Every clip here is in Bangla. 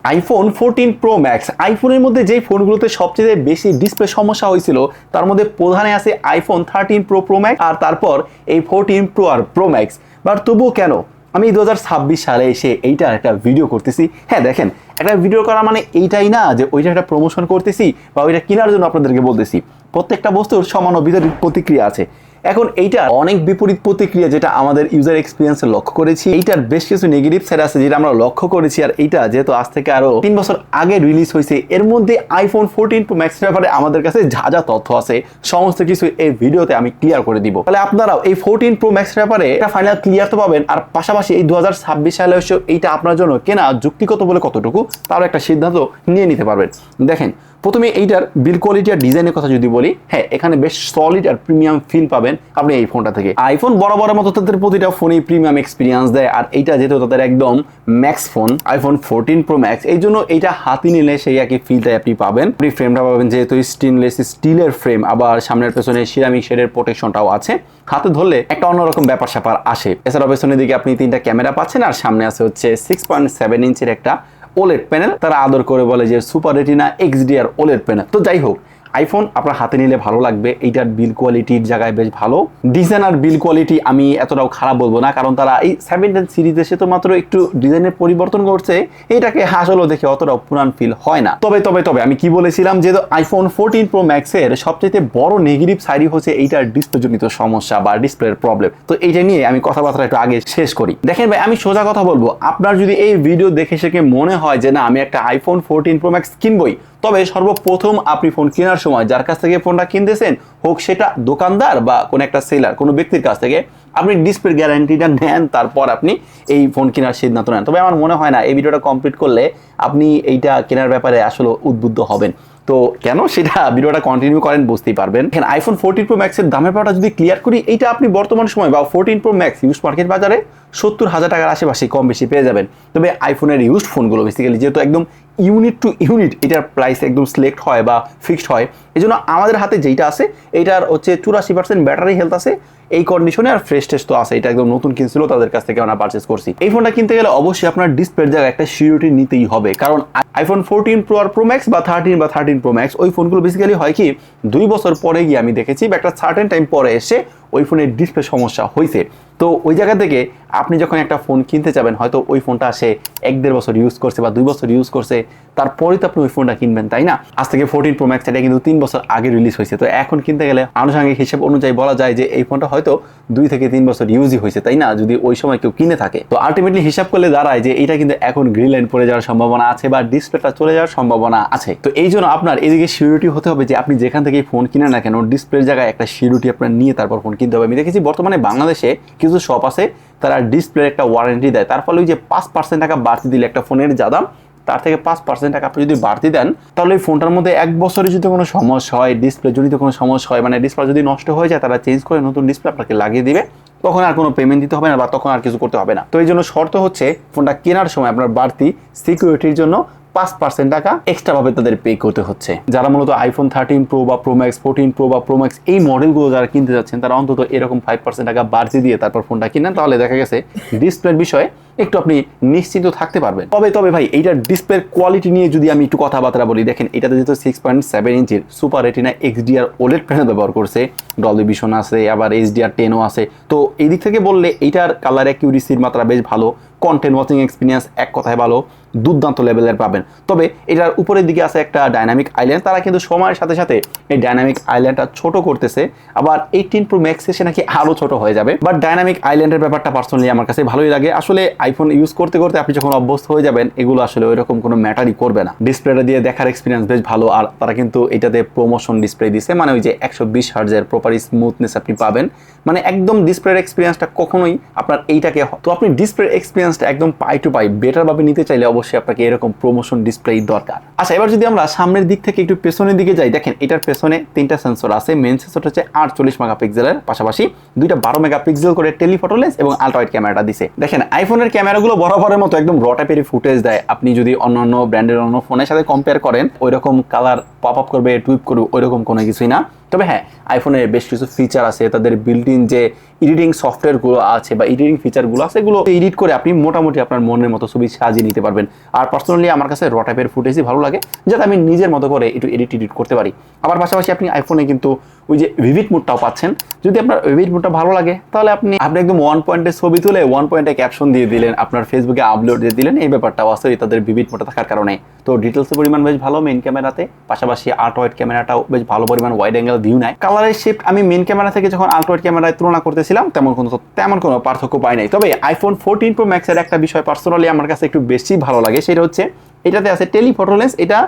আইফোন 14 প্রো ম্যাক্স আইফোনের মধ্যে যে ফোনগুলোতে সবচেয়ে বেশি ডিসপ্লে সমস্যা হয়েছিল তার মধ্যে প্রধানে আছে আইফোন 13 প্রো প্রো ম্যাক্স আর তারপর এই 14 প্রো আর প্রো ম্যাক্স। বাট তবুও কেন আমি 2026 সালে এসে এইটার একটা ভিডিও করতেছি। হ্যাঁ দেখেন, একটা ভিডিও করা মানে এইটাই না যে ওইটা একটা প্রমোশন করতেছি বা ওইটা কেনার জন্য আপনাদেরকে বলতেছি। প্রত্যেকটা বস্তুর সমান ও বিপরীত প্রতিক্রিয়া আছে। এখন এইটার অনেক বিপরীত প্রতিক্রিয়া যেটা আমাদের ইউজার এক্সপিরিয়েন্সে লক্ষ্য করেছি, এইটার বেশ কিছু নেগেটিভ সাইড আছে যেটা আমরা লক্ষ্য করেছি। আর এইটা যেহেতু আজ থেকে আরো 3 বছর আগে রিলিজ হয়েছে, এর মধ্যে আইফোন 14 প্রো ম্যাক্স ব্যাপারে আমাদের কাছে যা যা তথ্য আছে সমস্ত কিছু এই ভিডিওতে আমি ক্লিয়ার করে দিব। তাহলে আপনারাও এই 14 প্রো ম্যাক্স ব্যাপারে একটা ফাইনাল ক্লিয়ার তো পাবেন, আর পাশাপাশি এই 2026 সালে এসে এইটা আপনার জন্য কেনা যুক্তিগত বলে কতটুকু তারও একটা সিদ্ধান্ত নিয়ে নিতে পারবেন। দেখেন, প্রথমে এইটার বিল কোয়ালিটি আর ডিজাইনের কথা যদি বলি, হ্যাঁ এখানে বেশ সলিড আর প্রিমিয়াম ফিল পাবেন আপনি এই ফোনটা থেকে। আইফোন বরাবরের মতো তাদের প্রতিটা ফোনই প্রিমিয়াম এক্সপিরিয়েন্স দেয়, আর এইটা যেহেতু তাদের একদম max phone iPhone 14 pro max, এই জন্য এইটা হাতে নিলে সেই একই ফিলটাই আপনি পাবেন। আপনি ফ্রেমটা পাবেন যেহেতু স্টেনলেস স্টিলের ফ্রেম, আবার সামনের পেছনে সিরামিক শেডের প্রোটেকশনটাও আছে। হাতে ধরলে একটা অন্যরকম ব্যাপার স্যাপার আসে। এছাড়াও পেছনের দিকে আপনি 3টা ক্যামেরা পাচ্ছেন, আর সামনে আছে হচ্ছে 6.7 ইঞ্চের একটা ওলেড প্যানেল। তারা আদর করে বলে যে super retina XDR OLED panel. তো যাই হোক, আইফোন আপনার হাতে নিলে ভালো লাগবে। এইটার বিল কোয়ালিটির জায়গায় বেশ ভালো ডিজাইন, আর বিল কোয়ালিটি আমি এতটাও খারাপ বলবো না, কারণ তারা এই 17 সিরিজে সে তো মাত্র একটু ডিজাইনের পরিবর্তন করছে, এটাকে আসলে দেখে অতটাও পুরান ফিল হয় না। তবে তবে তবে আমি কি বলেছিলাম, যে আইফোন 14 প্রো ম্যাক্সের সবচেয়ে বড় নেগেটিভ সাইডই হচ্ছে এইটার ডিসপ্লে জনিত সমস্যা বা ডিসপ্লের প্রবলেম। তো এইটা নিয়ে আমি কথাবার্তা একটু আগে শেষ করি। দেখেন ভাই, আমি সোজা কথা বলবো, আপনার যদি এই ভিডিও দেখে শেখে মনে হয় যে না আমি একটা আইফোন 14 প্রো ম্যাক্স কিনবই, তবে সর্বপ্রথম আপনি ফোন কেনার সময় যার কাছ থেকে ফোনটা কিনতেছেন, হোক সেটা দোকানদার বা কোনো একটা সেলার, কোনো ব্যক্তির কাছ থেকে আপনি ডিসপ্লে গ্যারান্টিটা নেন, তারপর আপনি এই ফোন কেনার সিদ্ধান্ত নেন। তবে আমার মনে হয় না এই ভিডিওটা কমপ্লিট করলে আপনি এইটা কেনার ব্যাপারে আসলে উদ্বুদ্ধ হবেন। তো কেন সেটা ভিডিওটা কন্টিনিউ করেন বুঝতেই পারবেন। এখানে আইফোন 14 প্রো ম্যাক্সের দামের ব্যাপারটা যদি ক্লিয়ার করি, এইটা আপনি বর্তমান সময় বা 14 প্রো ম্যাক্স ইউজ মার্কেট বাজারে 70,000 টাকার আশেপাশে কম বেশি পেয়ে যাবেন। তবে আইফোনের ইউজড ফোনগুলো বেসিক্যালি যেহেতু একদম ইউনিট টু ইউনিট এটার প্রাইস একদম সিলেক্ট হয় বা ফিক্সড হয়, এই জন্য আমাদের হাতে যেইটা আছে এইটার হচ্ছে 84% ব্যাটারি হেলথ আছে এই কন্ডিশনে, আর ফ্রেশ টেস্ট তো আছে। এটা একদম নতুন কিনছিল, তাদের কাছ থেকে আমরা পারচেস করছি। এই ফোনটা কিনতে গেলে অবশ্যই আপনার ডিসপ্লের জায়গায় একটা সিকিউরিটি নিতেই হবে, কারণ আইফোন 14 প্রো আর প্রো ম্যাক্স বা 13 প্রো ম্যাক্স ওই ফোনগুলো বেসিক্যালি হয় কি 2 বছর পরে গিয়ে আমি দেখেছি বা একটা সার্টেন টাইম পরে এসে ওই ফোনের ডিসপ্লে সমস্যা হয়েছে। তো ওই জায়গা থেকে আপনি যখন একটা ফোন কিনতে যাবেন, হয়তো ওই ফোনটা সে 1-1.5 বছর ইউজ করছে বা 2 বছর ইউজ করছে, তারপরে তো আপনি ওই ফোনটা কিনবেন, তাই না? আজ থেকে 14 প্রো ম্যাক্স এটা কিন্তু 3 বছর আগে রিলিজ হয়েছে। তো এখন কিনতে গেলে আনুষঙ্গিক হিসেব অনুযায়ী বলা যায় যে এই ফোনটা হয়তো 2 থেকে 3 বছর ইউজই হয়েছে, তাই না? যদি ওই সময় কেউ কিনে থাকে, তো আলটিমেটলি হিসাব করলে দাঁড়ায় যে এটা কিন্তু এখন গ্রিন লাইন পড়ে যাওয়ার সম্ভাবনা আছে বা ডিসপ্লেটা চলে যাওয়ার সম্ভাবনা আছে। তো এই জন্য আপনার এদিকে সিকিউরিটি হতে হবে যে আপনি যেখান থেকে ফোন কিনেন না কেন, ডিসপ্লের জায়গায় একটা সিকিউরিটি আপনার নিয়ে তারপর ফোন কিনতে হবে। আমি দেখেছি বর্তমানে বাংলাদেশে কিছু শপ আছে তারা ডিসপ্লের একটা ওয়ারেন্টি দেয়, তার ফলে ওই যে 5% টাকা বাড়তি দিলে একটা ফোনের যা দাম তার থেকে 5% টাকা আপনি যদি বাড়তি দেন, তাহলে ওই ফোনটার মধ্যে 1 বছরে যদি কোনো সমস্যা হয়, ডিসপ্লে জনিত কোনো সমস্যা হয়, মানে ডিসপ্লে যদি নষ্ট হয়ে যায়, তারা চেঞ্জ করে নতুন ডিসপ্লে আপনাকে লাগিয়ে দিবে। তখন আর কোনো পেমেন্ট দিতে হবে না বা তখন আর কিছু করতে হবে না। তো এই জন্য শর্ত হচ্ছে ফোনটা কেনার সময় আপনার বাড়তি সিকিউরিটির জন্য 5% টাকা এক্সট্রা ভাবে তাদের পে করতে হচ্ছে। যারা মূলত আইফোন 13 প্রো বা প্রো ম্যাক্স, 14 প্রো বা প্রো ম্যাক্স এই মডেলগুলো যারা কিনতে যাচ্ছেন, তারা অন্তত এরকম 5% টাকা বাড়তি দিয়ে তারপর ফোনটা কিনেন, তাহলে দেখা গেছে ডিসপ্লের বিষয়ে একটু আপনি নিশ্চিন্ত থাকতে পারবেন। তবে ভাই এইটার ডিসপ্লের কোয়ালিটি নিয়ে যদি আমি একটু কথাবার্তা বলি, দেখেন এটাতে যেহেতু 6.7 ইঞ্চির super retina XDR OLED panel ব্যবহার করছে, ডলবি ভিশন আছে, আবার HDR10ও আছে। তো এই দিক থেকে বললে এইটার কালার অ্যাকিউরেসির মাত্রা বেশ ভালো, কন্টেন্ট ওয়াচিং এক্সপিরিয়েন্স এক কথায় ভালো, দুর্দান্ত লেভেলের পাবেন। তবে এটার উপরের দিকে আছে একটা ডাইনামিক আইল্যান্ড, তারা কিন্তু সময়ের সাথে সাথে এই ডাইনামিক আইল্যান্ডটা ছোট করতেছে, আবার 18 প্রো ম্যাক্স এসে নাকি আরও ছোট হয়ে যাবে। বাট ডাইনামিক আইল্যান্ডের ব্যাপারটা পার্সোনালি আমার কাছে ভালোই লাগে। আসলে আইফোন ইউজ করতে করতে আপনি যখন অভ্যস্ত হয়ে যাবেন, এগুলো আসলে ওইরকম কোনো ম্যাটারই করবে না। ডিসপ্লেটা দিয়ে দেখার এক্সপিরিয়েন্স বেশ ভালো, আর তারা কিন্তু এটাতে প্রমোশন ডিসপ্লে দিছে, মানে ওই যে 120 হার্টজের প্রপার স্মুথনেস আপনি পাবেন, মানে একদম ডিসপ্লের এক্সপিরিয়েন্সটা কখনোই আপনার এইটাকে। তো আপনি ডিসপ্লের এক্সপিরিয়েন্সটা একদম পাই টু পাই বেটার ভাবে নিতে চাইলে অবশ্যই আপনাকে এরকম প্রমোশন ডিসপ্লেই দরকার। আচ্ছা, এবার যদি আমরা সামনের দিক থেকে একটু পেছনের দিকে যাই, দেখেন এটার পেছনে 3টা সেন্সর আছে। মেইন সেন্সর হচ্ছে 48 মেগাপিক্সেলের, পাশাপাশি 2টা 12 মেগাপিক্সেল করে টেলিফটো লেন্স এবং আলট্রা ওয়াইড ক্যামেরাটা দিছে। দেখেন আইফোনের ক্যামেরাগুলো বরাবরের মতো একদম র টাইপের ফুটেজ দেয়। আপনি যদি অন্যান্য ব্র্যান্ডের অন্য ফোনের সাথে কম্পেয়ার করেন, ওইরকম কালার পপ আপ করবে, টুইপ করবে, ওইরকম কোনো কিছুই না। তবে হ্যাঁ, আইফোনের বেশ কিছু ফিচার আছে, তাদের বিল্ট ইন যে এডিটিং সফটওয়্যারগুলো আছে বা এডিটিং ফিচারগুলো আছে, এগুলো এডিট করে আপনি মোটামুটি আপনার মনের মতো ছবি সাজিয়ে নিতে পারবেন। আর পার্সোনালি আমার কাছে র টাইপের ফুটেজই ভালো লাগে, যাতে আমি নিজের মতো করে একটু এডিট করতে পারি। আবার পাশাপাশি আপনি আইফোনে কিন্তু ওই যে ভিভিড মোডটাও পাচ্ছেন। যদি আপনার ভিভিড মোডটা ভালো লাগে তাহলে আপনি একদম 1 পয়েন্টে ছবি তুলে 1 পয়েন্টে ক্যাপশন দিয়ে দিলেন, আপনার ফেসবুকে আপলোড দিয়ে দিলেন, এই ব্যাপারটাও আছে তাদের ভিভিড মোডটা থাকার কারণে। তো ডিটেলসের পরিমাণ বেশ ভালো মেইন ক্যামেরাতে, পাশাপাশি আল্ট্রা ওয়াইড ক্যামেরাটাও বেশ ভালো পরিমাণ ওয়াইড অ্যাঙ্গেল ভিউ নেয়। কালারের শিফট আমি মেইন ক্যামেরা থেকে যখন আল্ট্রা ওয়াইড ক্যামেরায় তুলনা করতেছিলাম তেমন কোনো পার্থক্য পাই নাই। তবে আইফোন 14 প্রো ম্যাক্সের একটা বিষয় পার্সোনালি আমার কাছে একটু বেশি ভালো লাগে, সেটা হচ্ছে এটাতে আছে টেলিফটো লেন্স। এটা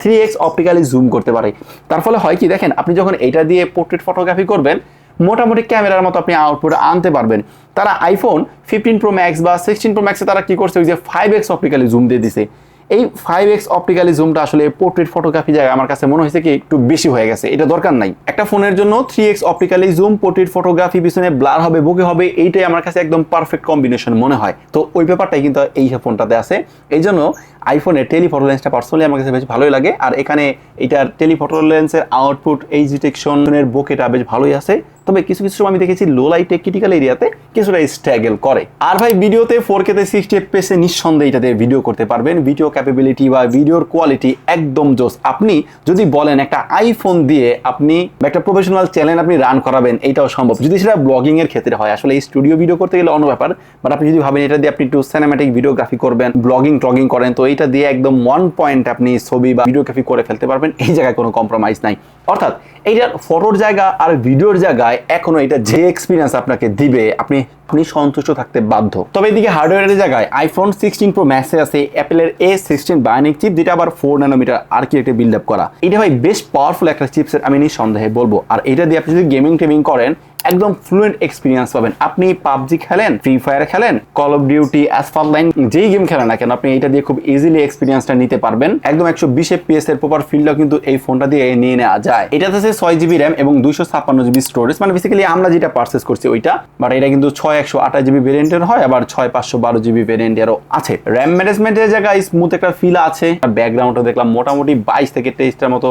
3x অপটিক্যালি জুম করতে পারে। তার ফলে হয় কি, দেখেন আপনি যখন এটা দিয়ে পোর্ট্রেট ফটোগ্রাফি করবেন, মোটামুটি ক্যামেরার মতো আপনি আউটপুট আনতে পারবেন। তারা আইফোন 15 প্রো ম্যাক্স বা 16 প্রো ম্যাক্সে তারা কি করছে, ওই যে 5x অপটিক্যালি জুম দিয়ে দিছে। এই 5x অপটিক্যালি জুমটা আসলে পোর্ট্রেট ফটোগ্রাফি জায়গায় আমার কাছে মনে হয়েছে কি একটু বেশি হয়ে গেছে, এটা দরকার নাই। একটা ফোনের জন্য 3x optically zoom, portrait photography, পিছনে ব্লার হবে, বুকে হবে, এইটাই আমার কাছে একদম পারফেক্ট কম্বিনেশন মনে হয়। তো ওই ব্যাপারটাই কিন্তু এই ফোনটাতে আছে। এই জন্য আইফোনের টেলিফটো লেন্সটা পার্সোনালি আমার কাছে বেশ ভালোই লাগে। আর এখানে এটার টেলিফটো লেন্সের আউটপুট এইচ ডিটেকশনের বুকেটা বেশ ভালোই আছে। তবে কিছু কিছু সময় আমি দেখেছি লো লাইটে ক্রিটিক্যাল এরিয়াতে কিছুটা স্ট্রাগল করে। আর ভাই ভিডিওতে 4K তে 60 FPS এ নিঃসন্দেহে এটাতে ভিডিও করতে পারবেন। ভিডিও ক্যাপাবিলিটি বা ভিডিওর কোয়ালিটি একদম জোস। আপনি যদি বলেন একটা আইফোন দিয়ে আপনি একটা প্রফেশনাল চ্যানেল আপনি রান করাবেন, এইটাও সম্ভব, যদি সেটা ব্লগিং এর ক্ষেত্রে হয়। আসলে এই স্টুডিও ভিডিও করতে গেলে অন্য ব্যাপার, বাট আপনি যদি ভাবেন এটা দিয়ে আপনি একটু সিনেম্যাটিক ভিডিওগ্রাফি করবেন, ব্লগিং করেন, তো এইটা দিয়ে একদম 1 পয়েন্ট আপনি ছবি বা ভিডিওগ্রাফি করে ফেলতে পারবেন। এই জায়গায় কোনো কম্প্রোমাইজ নাই। অর্থাৎ এইটার ফটোর জায়গা আর ভিডিওর জায়গায় এখনো এটা যে এক্সপিরিয়েন্স আপনাকে দিবে আপনি সন্তুষ্ট থাকতে বাধ্য। তবে এদিকে হার্ডওয়্যারের জায়গায় আইফোন 16 প্রো ম্যাক্সে আছে অ্যাপেলের A16 বায়োনিক চিপ, যেটা আবার 4 ন্যানোমিটার আর্কিটেক্টে বিল্ড আপ করা। এটা ভাই বেশ পাওয়ারফুল একটা চিপসেট আমি নিঃসন্দেহে বলবো। আর এটা দিয়ে আপনি যদি গেমিং করেন একদম ফ্লুয়েন্ট এক্সপিরিয়েন্স পাবেন। আপনি পাবজি খেলেন, ফ্রি ফায়ার খেলেন, call of duty, Asphalt line, যেই গেম খেলেন না কেন আপনি এটা দিয়ে খুব ইজিলি এক্সপিরিয়েন্সটা নিতে পারবেন। একদম 120 FPS এর প্রপার ফিল্ডটাও কিন্তু এই ফোনটা দিয়ে নিয়ে নেওয়া যায়। এটাতে আছে 6GB র্যাম এবং 256GB স্টোরেজ, মানে বেসিক্যালি আমরা যেটা পারচেজ করছি ওইটা, বাট এটা কিন্তু 6128GB ভেরিয়েন্টের হয়, আবার 6512GB ভেরিয়েন্টেরও আছে। র্যাম ম্যানেজমেন্টের জায়গায় স্মুথ একটা ফিল আছে। আর ব্যাকগ্রাউন্ডও দেখলাম মোটামুটি 22 থেকে 23টার মতো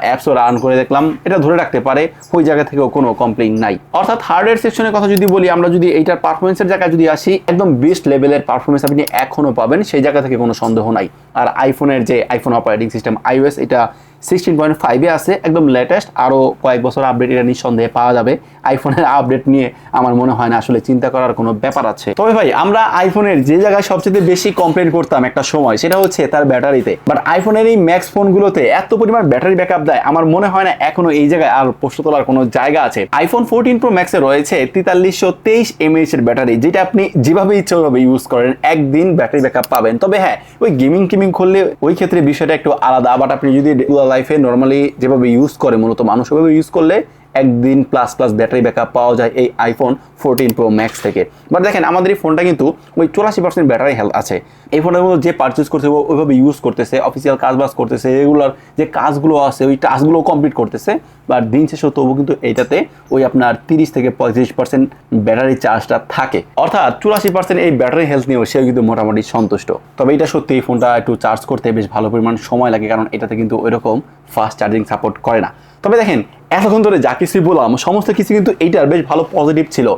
অ্যাপসও রান করে দেখলাম, এটা ধরে রাখতে পারে, ওই জায়গা থেকেও কোনো কমপ্লেইন নাই। অর্থাৎ হার্ডওয়্যার সেকশনের কথা যদি বলি, আমরা যদি এইটার পারফরমেন্সের জায়গায় যদি আসি, একদম বেস্ট লেভেলের পারফরমেন্স আপনি এখনো পাবেন, সেই জায়গা থেকে কোনো সন্দেহ নাই। আর আইফোনের যে আইফোন অপারেটিং সিস্টেম iOS, এটা 16.5 আছে, একদম লেটেস্ট। আরও কয়েক বছর আপডেট এটা নিঃসন্দেহে পাওয়া যাবে। আইফোনের আপডেট নিয়ে আমার মনে হয় না আসলে চিন্তা করার কোনো ব্যাপার আছে। তবে ভাই আমরা আইফোনের যে জায়গায় সবচেয়ে বেশি কমপ্লেন করতাম একটা সময়, সেটা হচ্ছে তার ব্যাটারিতে। বাট আইফোনের এই ম্যাক্স ফোনগুলোতে এত পরিমাণ ব্যাটারি ব্যাকআপ দেয়, আমার মনে হয় না এখনো এই জায়গায় আর প্রশ্ন তোলার কোনো জায়গা আছে। আইফোন 14 প্রো ম্যাক্সে রয়েছে 4323 mAh এর ব্যাটারি, যেটা আপনি যেভাবে ইচ্ছা ওইভাবে ইউজ করেন একদিন ব্যাটারি ব্যাকআপ পাবেন। তবে হ্যাঁ, ওই গেমিং করলে ওই ক্ষেত্রে বিষয়টা একটু আলাদা। বাট আপনি যদি লাইফে নর্মালি যেভাবে ইউজ করে মূলত মানুষ, ওইভাবে ইউজ করলে একদিন প্লাস ব্যাটারি ব্যাকআপ পাওয়া যায় এই আইফোন 14 প্রো ম্যাক্স থেকে। বাট দেখেন আমাদের এই ফোনটা কিন্তু ওই 84% ব্যাটারি হেলথ আছে। এই ফোনের মধ্যে যে পারচেজ করছে ওইভাবে ইউজ করতেছে, অফিসিয়াল কাজবাজ করতেছে, রেগুলার যে কাজগুলো আছে ওই টাস্কগুলো কমপ্লিট করতেছে। বাট দিন শেষে তবু কিন্তু এইটাতে ওই আপনার 30 থেকে 35% ব্যাটারি চার্জটা থাকে। অর্থাৎ 84% এই ব্যাটারি হেলথ নিয়েও সেও কিন্তু মোটামুটি সন্তুষ্ট। তবে এটা সত্যি এই ফোনটা একটু চার্জ করতে বেশ ভালো পরিমাণ সময় লাগে, কারণ এটাতে কিন্তু ওইরকম ফাস্ট চার্জিং সাপোর্ট করে না। তবে দেখেন এতক্ষণ ধরে যা কিছুই বললাম সমস্ত কিছু কিন্তু এইটার বেশ ভালো পজিটিভ ছিল।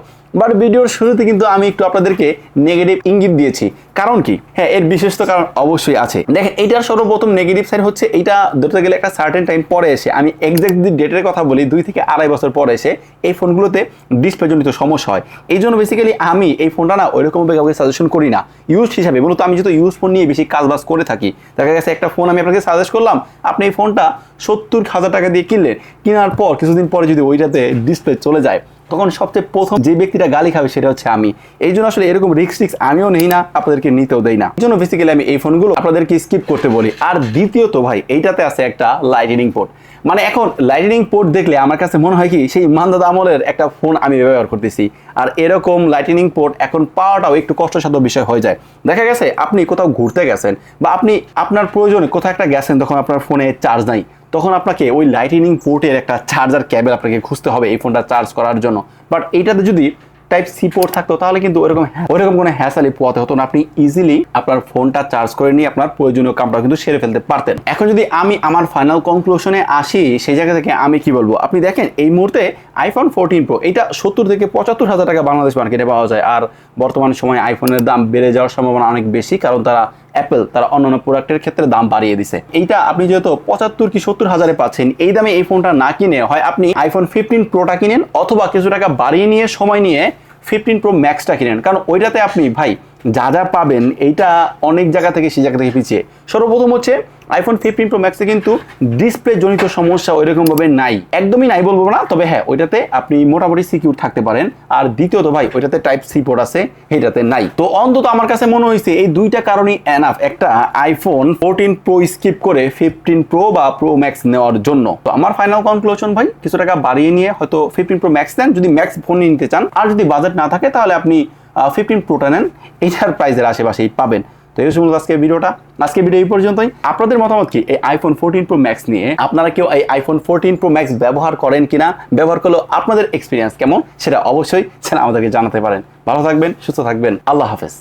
বাট ভিডিওর শুরুতে কিন্তু আমি একটু আপনাদেরকে নেগেটিভ ইঙ্গিত দিয়েছি। কারণ কি? হ্যাঁ, এর বিশেষ তো কারণ অবশ্যই আছে। দেখেন এইটার সর্বপ্রথম নেগেটিভ সাইড হচ্ছে, এইটা ধরতে গেলে একটা সার্টেন টাইম পরে এসে, আমি এক্সাক্ট যদি ডেটের কথা বলি 2 থেকে 2.5 বছর পরে এসে এই ফোনগুলোতে ডিসপ্লে জনিত সমস্যা হয়। এই জন্য বেসিক্যালি আমি এই ফোনটা না ওইরকমভাবে কাউকে সাজেশন করি না ইউজ হিসাবে। মূলত আমি যেহেতু ইউজ ফোন নিয়ে বেশি কাজবাজ করে থাকি, দেখা গেছে একটা ফোন আমি আপনাকে সাজেস্ট করলাম, আপনি এই ফোনটা 70,000 টাকা দিয়ে কিনলেন, কেনার পর কিছুদিন পরে যদি ওইটাতে ডিসপ্লে চলে যায়, তখন সবচেয়ে প্রথম যে ব্যক্তিটা গালি খাবে সেটা হচ্ছে আমি। এই জন্য আসলে এরকম রিস্ক আমিও নেই না, আপনাদেরকে নিতেও দেই না। এই জন্য বেসিক্যালি আমি এই ফোনগুলো আপনাদেরকে স্কিপ করতে বলি। আর দ্বিতীয়ত ভাই, এইটাতে আছে একটা লাইটনিং পোর্ট। মানে এখন লাইটনিং পোর্ট দেখলে আমার কাছে মনে হয় কি সেই মান্দাদা আমলের একটা ফোন আমি ব্যবহার করতেছি। আর এরকম লাইটনিং পোর্ট এখন পাওয়াটাও একটু কষ্টসাধ্য বিষয় হয়ে যায়। দেখা গেছে আপনি কোথাও ঘুরতে গেছেন বা আপনি আপনার প্রয়োজনে কোথাও একটা গেছেন, তখন আপনার ফোনে চার্জ নাই, তখন আপনাকে ওই লাইটনিং পোর্টের একটা চার্জার কেবল আপনাকে খুঁজতে হবে এই ফোনটা চার্জ করার জন্য। বাট এইটাতে যদি টাইপ সি পোর্ট থাকতো তাহলে কিন্তু ওইরকম কোনো হ্যাসালি পোয়াতে হতো না। আপনি ইজিলি আপনার ফোনটা চার্জ করে নিয়ে আপনার প্রয়োজনীয় কামটা কিন্তু সেরে ফেলতে পারতেন। এখন যদি আমি আমার ফাইনাল কনক্লুশনে আসি, সেই জায়গা থেকে আমি কি বলবো, আপনি দেখেন এই মুহূর্তে আইফোন 14 প্রো এটা 70 থেকে 75 হাজার টাকা বাংলাদেশ মার্কেটে পাওয়া যায়। আর বর্তমান সময়ে আইফোনের দাম বেড়ে যাওয়ার সম্ভাবনা অনেক বেশি, কারণ অ্যাপেল তারা অন্যান্য প্রোডাক্টের ক্ষেত্রে দাম বাড়িয়ে দিছে। এইটা আপনি যেহেতু 75 কি 70 হাজারে পাচ্ছেন, এই দামে এই ফোনটা না কিনে হয় আপনি আইফোন 15 প্রোটা কিনেন, অথবা কিছু টাকা বাড়িয়ে নিয়ে সময় নিয়ে 15 প্রো ম্যাক্সটা কিনেন। কারণ ওইটাতে আপনি ভাই যা যা পাবেন এইটা অনেক জায়গা থেকে সেই জায়গা থেকে পিছিয়ে। সর্বপ্রথম হচ্ছে আইফোন 15 প্রো ম্যাক্সে কিন্তু ডিসপ্লে জনিত সমস্যা ওইরকমভাবে নাই, একদমই নাই বলবো না, তবে হ্যাঁ ওইটাতে আপনি মোটামুটি সিকিউর থাকতে পারেন। আর দ্বিতীয়ত ভাই ওইটাতে টাইপ সি পোর্ট আছে, এইটাতে নাই। তো অন্তত আমার কাছে মনে হয়েছে এই দুইটা কারণই এনাফ একটা আইফোন 14 প্রো স্কিপ করে 15 প্রো বা প্রো ম্যাক্স নেওয়ার জন্য। তো আমার ফাইনাল কনক্লুশন ভাই, কিছু টাকা বাড়িয়ে নিয়ে হয়তো 15 প্রো ম্যাক্স নেন যদি ম্যাক্স ফোন নিতে চান। আর যদি বাজেট না থাকে তাহলে আপনি 15 প্রোটা নেন, এইটার প্রাইসের আশেপাশেই পাবেন। তো এই সময় আজকে ভিডিও এই পর্যন্তই। আপনাদের মতামত কি এই আইফোন 14 প্রো ম্যাক্স নিয়ে? আপনারা কেউ এই আইফোন 14 প্রো ম্যাক্স ব্যবহার করেন কিনা, ব্যবহার করলেও আপনাদের এক্সপিরিয়েন্স কেমন সেটা অবশ্যই আমাদেরকে জানাতে পারেন। ভালো থাকবেন, সুস্থ থাকবেন, আল্লাহ হাফেজ।